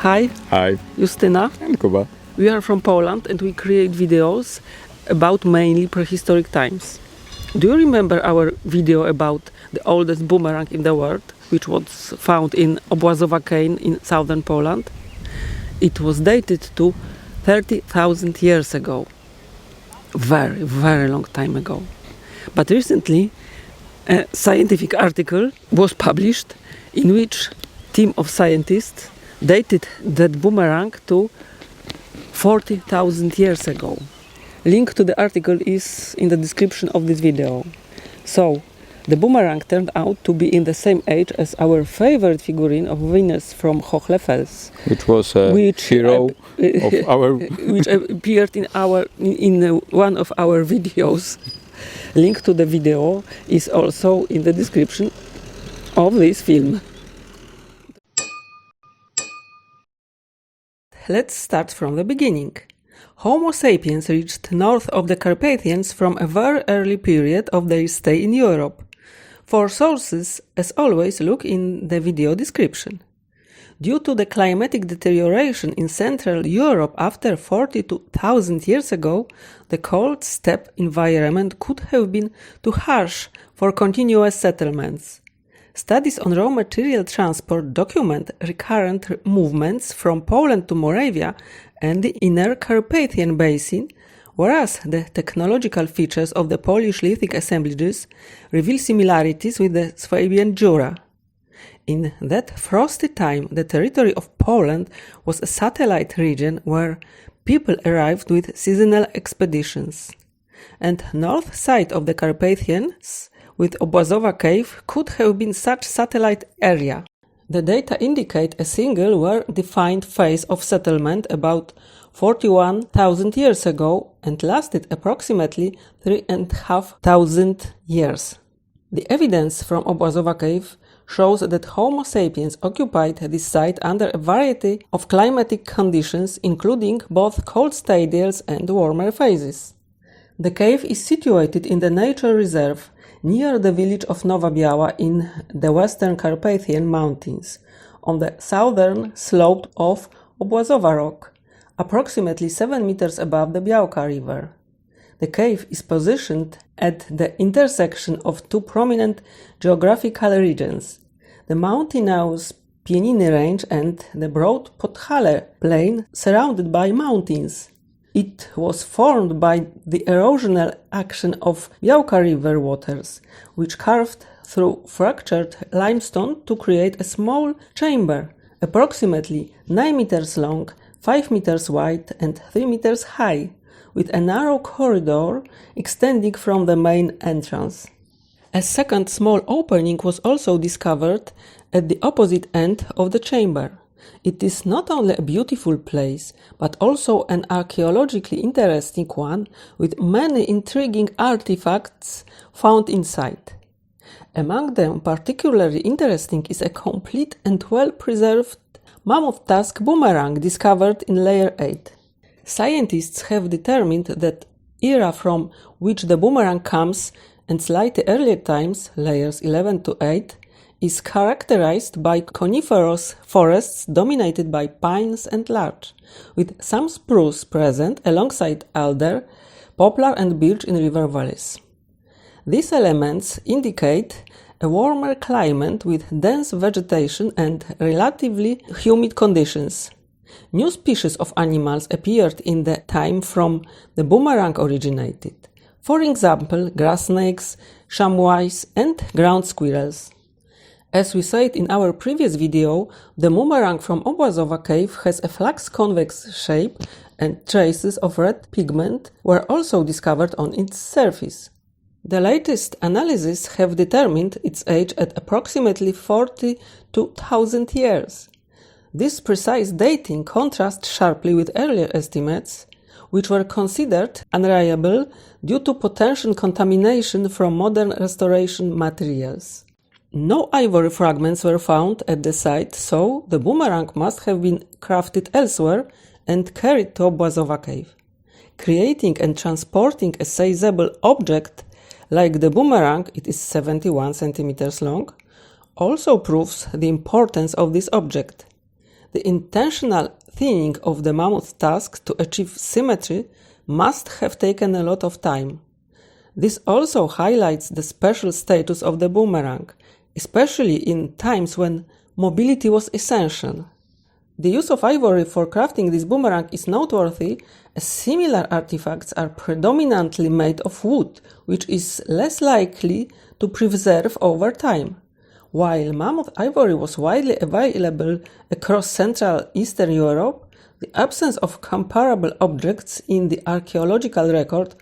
Hi. Hi. Justyna. And Kuba. We are from Poland and we create videos about mainly prehistoric times. Do you remember our video about the oldest boomerang in the world, which was found in Obłazowa Cave in southern Poland? It was dated to 30,000 years ago. Very, very long time ago. But recently, a scientific article was published in which team of scientists dated that boomerang to 40,000 years ago. Link to the article is in the description of this video. So, the boomerang turned out to be in the same age as our favorite figurine of Venus from Hohlefels, which was a hero of our which appeared in one of our videos. Link to the video is also in the description of this film. Let's start from the beginning. Homo sapiens reached north of the Carpathians from a very early period of their stay in Europe. For sources, as always, look in the video description. Due to the climatic deterioration in Central Europe after 42,000 years ago, the cold steppe environment could have been too harsh for continuous settlements. Studies on raw material transport document recurrent movements from Poland to Moravia and the inner Carpathian basin, whereas the technological features of the Polish lithic assemblages reveal similarities with the Swabian Jura. In that frosty time, the territory of Poland was a satellite region where people arrived with seasonal expeditions. And north side of the Carpathians, with Obłazowa Cave, could have been such satellite area. The data indicate a single well-defined phase of settlement about 41,000 years ago and lasted approximately 3,500 years. The evidence from Obłazowa Cave shows that Homo sapiens occupied this site under a variety of climatic conditions, including both cold stadials and warmer phases. The cave is situated in the nature reserve near the village of Nowa Biała in the western Carpathian Mountains, on the southern slope of Obłazowa Rock, approximately 7 meters above the Białka River. The cave is positioned at the intersection of two prominent geographical regions, the mountainous Pieniny Range and the broad Podhale Plain surrounded by mountains. It was formed by the erosional action of Białka River waters, which carved through fractured limestone to create a small chamber, approximately 9 meters long, 5 meters wide and 3 meters high, with a narrow corridor extending from the main entrance. A second small opening was also discovered at the opposite end of the chamber. It is not only a beautiful place, but also an archaeologically interesting one with many intriguing artifacts found inside. Among them, particularly interesting is a complete and well-preserved mammoth tusk boomerang discovered in layer 8. Scientists have determined that era from which the boomerang comes and slightly earlier times, layers 11 to 8, is characterized by coniferous forests dominated by pines and larch, with some spruce present alongside alder, poplar and birch in river valleys. These elements indicate a warmer climate with dense vegetation and relatively humid conditions. New species of animals appeared in the time from the boomerang originated. For example, grass snakes, chamois and ground squirrels. As we said in our previous video, the boomerang from Obłazowa Cave has a flax-convex shape and traces of red pigment were also discovered on its surface. The latest analyses have determined its age at approximately 42,000 years. This precise dating contrasts sharply with earlier estimates, which were considered unreliable due to potential contamination from modern restoration materials. No ivory fragments were found at the site, so the boomerang must have been crafted elsewhere and carried to Obłazowa Cave. Creating and transporting a sizable object like the boomerang, it is 71 centimeters long, also proves the importance of this object. The intentional thinning of the mammoth tusk to achieve symmetry must have taken a lot of time. This also highlights the special status of the boomerang, especially in times when mobility was essential. The use of ivory for crafting this boomerang is noteworthy, as similar artifacts are predominantly made of wood, which is less likely to preserve over time. While mammoth ivory was widely available across Central Eastern Europe, the absence of comparable objects in the archaeological record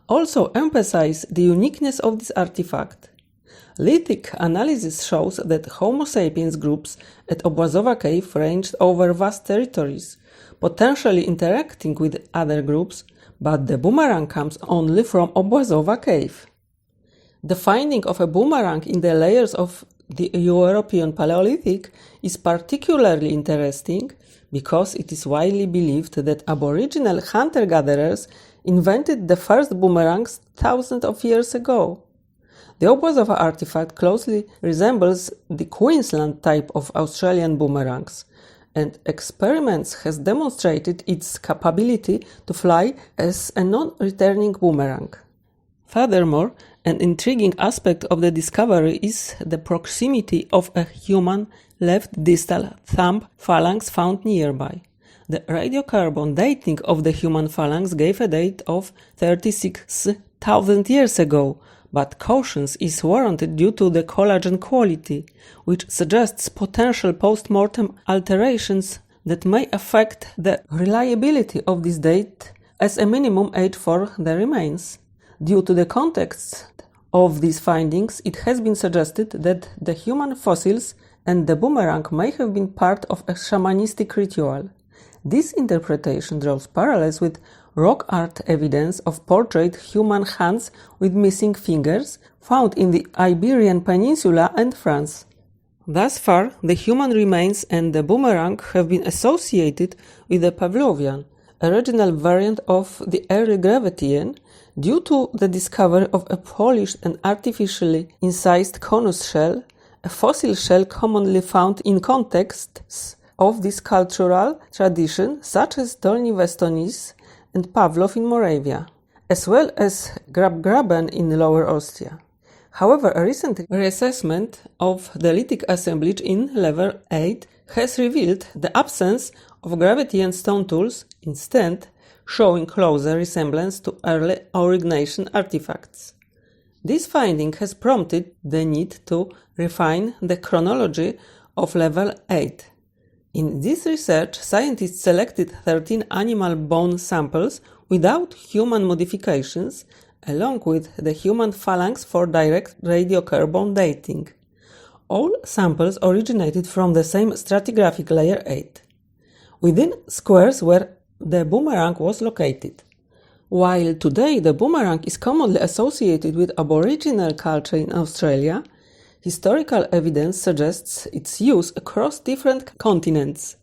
also emphasizes the uniqueness of this artifact. Lithic analysis shows that Homo sapiens groups at Obłazowa Cave ranged over vast territories, potentially interacting with other groups, but the boomerang comes only from Obłazowa Cave. The finding of a boomerang in the layers of the European Paleolithic is particularly interesting because it is widely believed that Aboriginal hunter-gatherers invented the first boomerangs thousands of years ago. The Obłazowa artifact closely resembles the Queensland type of Australian boomerangs, and experiments has demonstrated its capability to fly as a non-returning boomerang. Furthermore, an intriguing aspect of the discovery is the proximity of a human left distal thumb phalanx found nearby. The radiocarbon dating of the human phalanx gave a date of 36,000 years ago, but caution is warranted due to the collagen quality, which suggests potential post-mortem alterations that may affect the reliability of this date as a minimum age for the remains. Due to the context of these findings, it has been suggested that the human fossils and the boomerang may have been part of a shamanistic ritual. This interpretation draws parallels with rock art evidence of portrayed human hands with missing fingers found in the Iberian Peninsula and France. Thus far, the human remains and the boomerang have been associated with the Pavlovian, a regional variant of the early Gravettian, due to the discovery of a polished and artificially incised conus shell, a fossil shell commonly found in contexts of this cultural tradition, such as Dolny Westonese and Pavlov in Moravia, as well as Grabgraben in Lower Austria. However, a recent reassessment of the lithic assemblage in level 8 has revealed the absence of Gravettian stone tools, instead showing closer resemblance to early Aurignacian artifacts. This finding has prompted the need to refine the chronology of level 8. In this research, scientists selected 13 animal bone samples without human modifications, along with the human phalanx for direct radiocarbon dating. All samples originated from the same stratigraphic layer 8, within squares where the boomerang was located. While today the boomerang is commonly associated with Aboriginal culture in Australia, historical evidence suggests its use across different continents.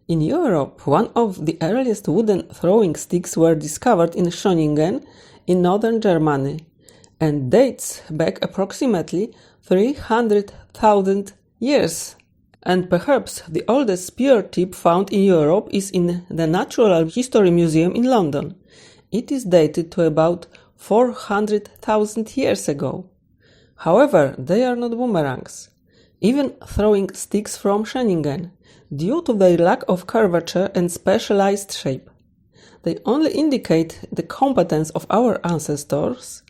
In Europe, one of the earliest wooden throwing sticks were discovered in Schöningen in northern Germany, and dates back approximately 300,000 years. And perhaps the oldest spear tip found in Europe is in the Natural History Museum in London. It is dated to about 400,000 years ago. However, they are not boomerangs, even throwing sticks from Schöningen, due to their lack of curvature and specialized shape. They only indicate the competence of our ancestors,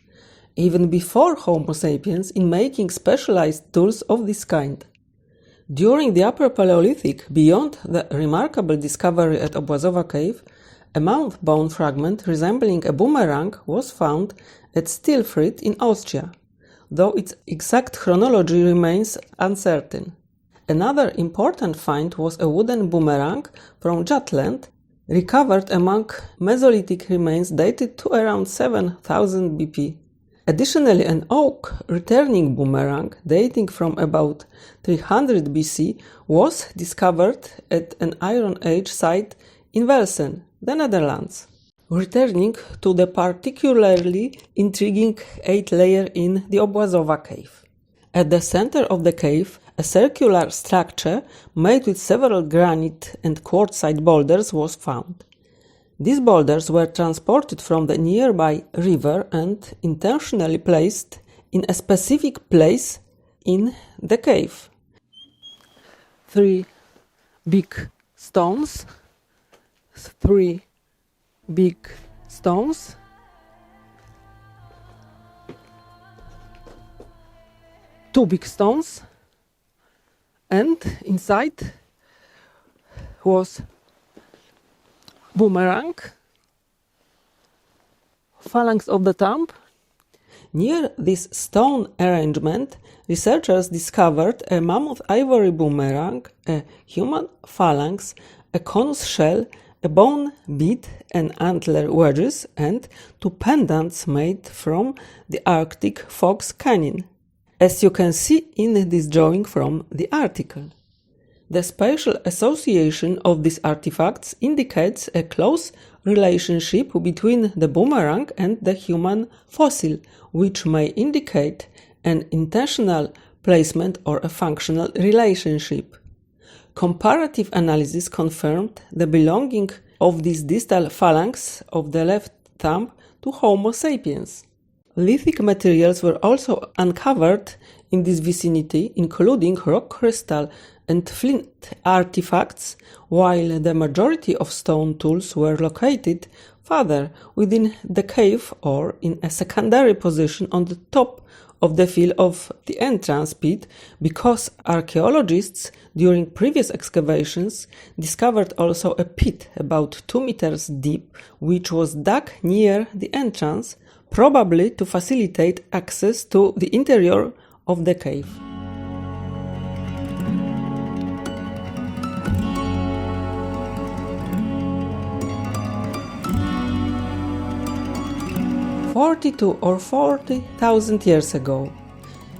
even before Homo sapiens, in making specialized tools of this kind. During the Upper Paleolithic, beyond the remarkable discovery at Obłazowa Cave, a mammoth bone fragment resembling a boomerang was found at Stilfried in Austria, though its exact chronology remains uncertain. Another important find was a wooden boomerang from Jutland, recovered among Mesolithic remains dated to around 7000 BP. Additionally, an oak returning boomerang dating from about 300 BC was discovered at an Iron Age site in Velsen, the Netherlands. Returning to the particularly intriguing 8th layer in the Obłazowa Cave. At the center of the cave, a circular structure made with several granite and quartzite boulders was found. These boulders were transported from the nearby river and intentionally placed in a specific place in the cave. 3 big stones, 3 big stones, two big stones, and inside was boomerang, phalanx of the thumb. Near this stone arrangement, researchers discovered a mammoth ivory boomerang, a human phalanx, a conus shell, a bone bead, and antler wedges, and 2 pendants made from the Arctic fox canine, as you can see in this drawing from the article. The spatial association of these artifacts indicates a close relationship between the boomerang and the human fossil, which may indicate an intentional placement or a functional relationship. Comparative analysis confirmed the belonging of this distal phalanx of the left thumb to Homo sapiens. Lithic materials were also uncovered in this vicinity, including rock crystal and flint artifacts, while the majority of stone tools were located further within the cave or in a secondary position on the top of the fill of the entrance pit, because archaeologists during previous excavations discovered also a pit about 2 meters deep, which was dug near the entrance, probably to facilitate access to the interior of the cave. "42 or 40,000 years ago.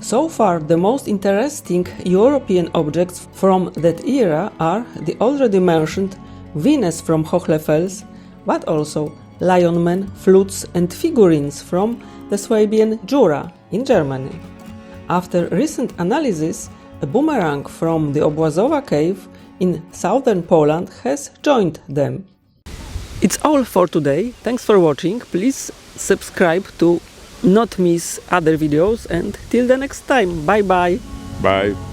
So far, the most interesting European objects from that era are the already mentioned Venus from Hohlefels, but also lionmen, flutes, and figurines from the Swabian Jura in Germany. After recent analysis, a boomerang from the Obłazowa Cave in southern Poland has joined them." It's all for today. Thanks for watching. Please subscribe to not miss other videos, and till the next time. Bye bye. Bye.